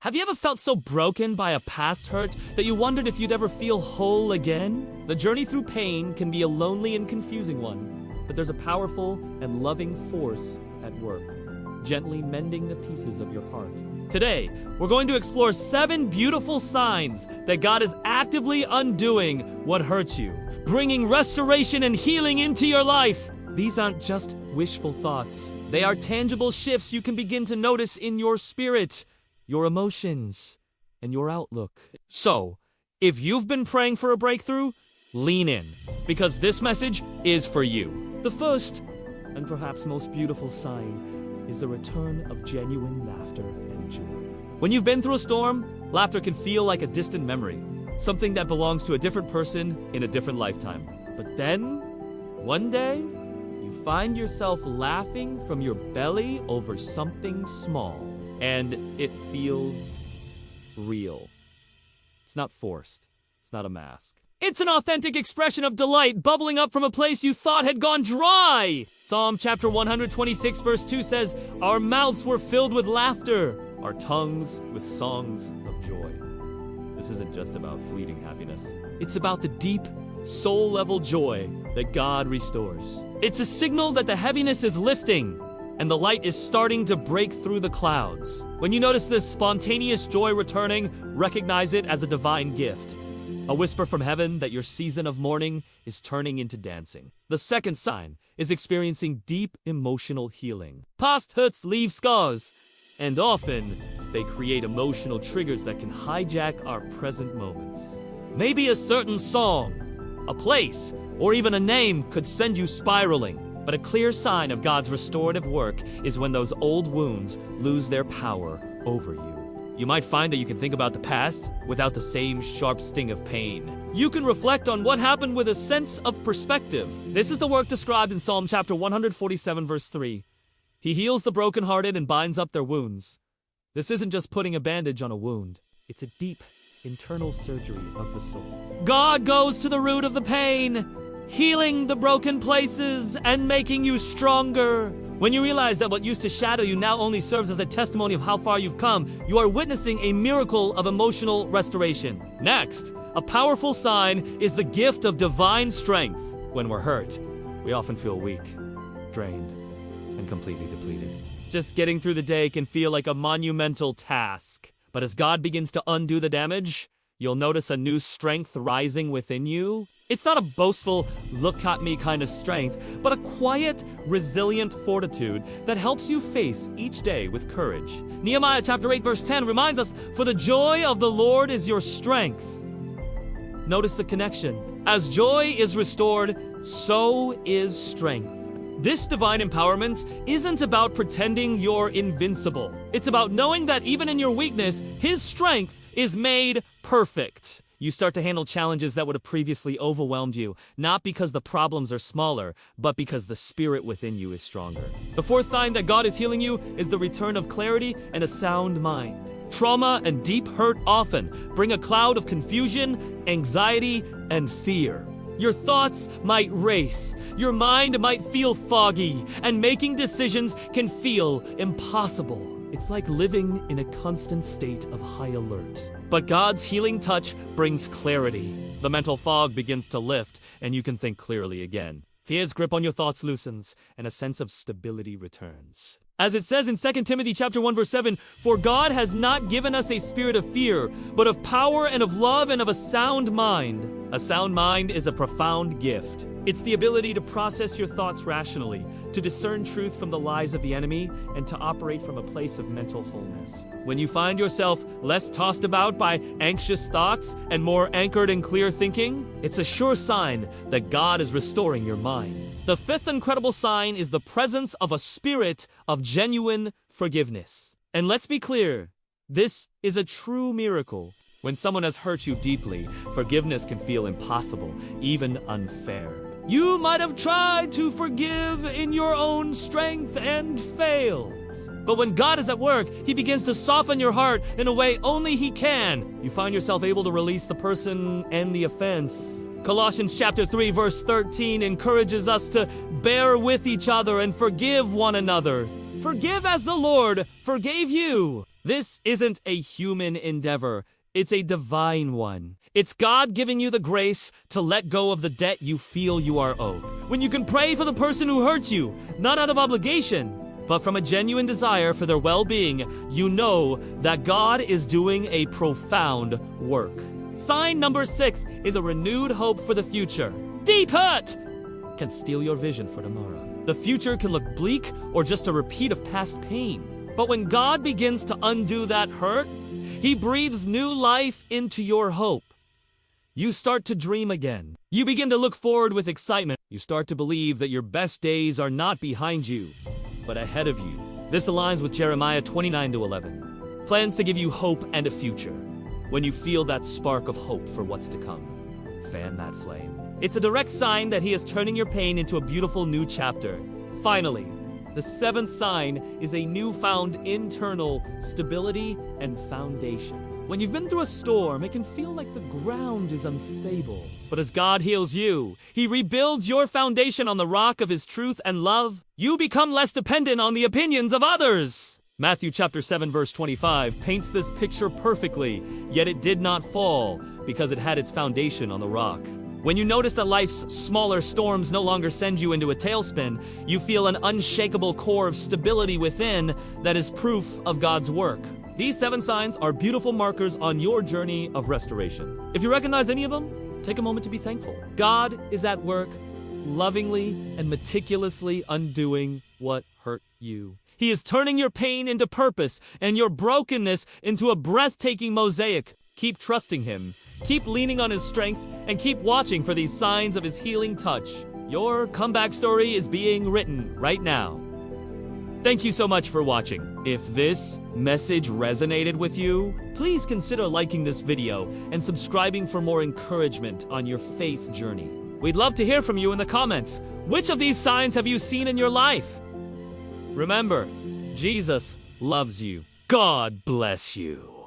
Have you ever felt so broken by a past hurt that you wondered if you'd ever feel whole again? The journey through pain can be a lonely and confusing one, but there's a powerful and loving force at work, gently mending the pieces of your heart. Today, we're going to explore 7 beautiful signs that God is actively undoing what hurts you, bringing restoration and healing into your life. These aren't just wishful thoughts. They are tangible shifts you can begin to notice in your spirit, your emotions, and your outlook. So, if you've been praying for a breakthrough, lean in, because this message is for you. The first, and perhaps most beautiful sign, is the return of genuine laughter and joy. When you've been through a storm, laughter can feel like a distant memory, something that belongs to a different person in a different lifetime. But then, one day, you find yourself laughing from your belly over something small. And it feels real. It's not forced. It's not a mask. It's an authentic expression of delight bubbling up from a place you thought had gone dry. Psalm chapter 126 verse 2 says, "Our mouths were filled with laughter, our tongues with songs of joy." This isn't just about fleeting happiness. It's about the deep, soul-level joy that God restores. It's a signal that the heaviness is lifting and the light is starting to break through the clouds. When you notice this spontaneous joy returning, recognize it as a divine gift. A whisper from heaven that your season of mourning is turning into dancing. The second sign is experiencing deep emotional healing. Past hurts leave scars, and often they create emotional triggers that can hijack our present moments. Maybe a certain song, a place, or even a name could send you spiraling. But a clear sign of God's restorative work is when those old wounds lose their power over you. You might find that you can think about the past without the same sharp sting of pain. You can reflect on what happened with a sense of perspective. This is the work described in Psalm chapter 147 verse 3. He heals the brokenhearted and binds up their wounds. This isn't just putting a bandage on a wound. It's a deep, internal surgery of the soul. God goes to the root of the pain, healing the broken places and making you stronger. When you realize that what used to shadow you now only serves as a testimony of how far you've come, you are witnessing a miracle of emotional restoration. Next, a powerful sign is the gift of divine strength. When we're hurt, we often feel weak, drained, and completely depleted. Just getting through the day can feel like a monumental task. But as God begins to undo the damage, you'll notice a new strength rising within you. It's not a boastful, look-at-me kind of strength, but a quiet, resilient fortitude that helps you face each day with courage. Nehemiah chapter 8 verse 10 reminds us, "For the joy of the Lord is your strength." Notice the connection. As joy is restored, so is strength. This divine empowerment isn't about pretending you're invincible. It's about knowing that even in your weakness, His strength is made perfect. You start to handle challenges that would have previously overwhelmed you, not because the problems are smaller, but because the spirit within you is stronger. The fourth sign that God is healing you is the return of clarity and a sound mind. Trauma and deep hurt often bring a cloud of confusion, anxiety, and fear. Your thoughts might race, your mind might feel foggy, and making decisions can feel impossible. It's like living in a constant state of high alert. But God's healing touch brings clarity. The mental fog begins to lift, and you can think clearly again. Fear's grip on your thoughts loosens, and a sense of stability returns. As it says in 2 Timothy chapter 1 verse 7, "For God has not given us a spirit of fear, but of power and of love and of a sound mind." A sound mind is a profound gift. It's the ability to process your thoughts rationally, to discern truth from the lies of the enemy, and to operate from a place of mental wholeness. When you find yourself less tossed about by anxious thoughts and more anchored in clear thinking, it's a sure sign that God is restoring your mind. The fifth incredible sign is the presence of a spirit of genuine forgiveness. And let's be clear, this is a true miracle. When someone has hurt you deeply, forgiveness can feel impossible, even unfair. You might have tried to forgive in your own strength and failed. But when God is at work, He begins to soften your heart in a way only He can. You find yourself able to release the person and the offense. Colossians chapter 3 verse 13 encourages us to bear with each other and forgive one another. Forgive as the Lord forgave you. This isn't a human endeavor. It's a divine one. It's God giving you the grace to let go of the debt you feel you are owed. When you can pray for the person who hurt you, not out of obligation, but from a genuine desire for their well-being, you know that God is doing a profound work. Sign number 6 is a renewed hope for the future. Deep hurt can steal your vision for tomorrow. The future can look bleak or just a repeat of past pain. But when God begins to undo that hurt, He breathes new life into your hope. You start to dream again. You begin to look forward with excitement. You start to believe that your best days are not behind you, but ahead of you. This aligns with Jeremiah 29-11. Plans to give you hope and a future. When you feel that spark of hope for what's to come, fan that flame. It's a direct sign that He is turning your pain into a beautiful new chapter. Finally, the 7th sign is a newfound internal stability and foundation. When you've been through a storm, it can feel like the ground is unstable. But as God heals you, He rebuilds your foundation on the rock of His truth and love. You become less dependent on the opinions of others. Matthew chapter 7 verse 25 paints this picture perfectly, yet it did not fall because it had its foundation on the rock. When you notice that life's smaller storms no longer send you into a tailspin, you feel an unshakable core of stability within that is proof of God's work. These 7 signs are beautiful markers on your journey of restoration. If you recognize any of them, take a moment to be thankful. God is at work, lovingly and meticulously undoing what hurt you. He is turning your pain into purpose and your brokenness into a breathtaking mosaic. Keep trusting Him, keep leaning on His strength, and keep watching for these signs of His healing touch. Your comeback story is being written right now. Thank you so much for watching. If this message resonated with you, please consider liking this video and subscribing for more encouragement on your faith journey. We'd love to hear from you in the comments. Which of these signs have you seen in your life? Remember, Jesus loves you. God bless you.